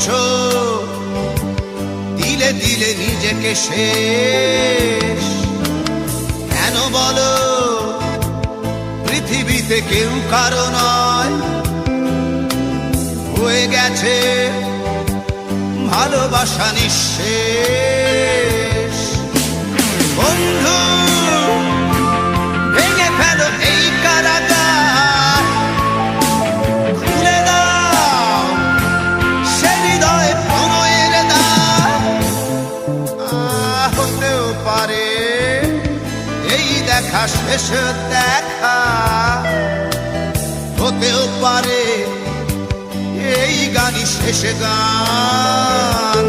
করছো দিলে দিলে নিজেকে শেষ। কেন বলো পৃথিবীতে কেউ কারো নয়, হয়ে গেছে ভালোবাসা নিঃশেষ। বন্ধু ভেঙে ফেলো এই কারাগার, খুলে দাও সে হৃদয়ে প্রণয়ের দ্বার। হতেও পারে এই দেখা শেষ দেখা, হতেও পারে এই গানই শেষ গান।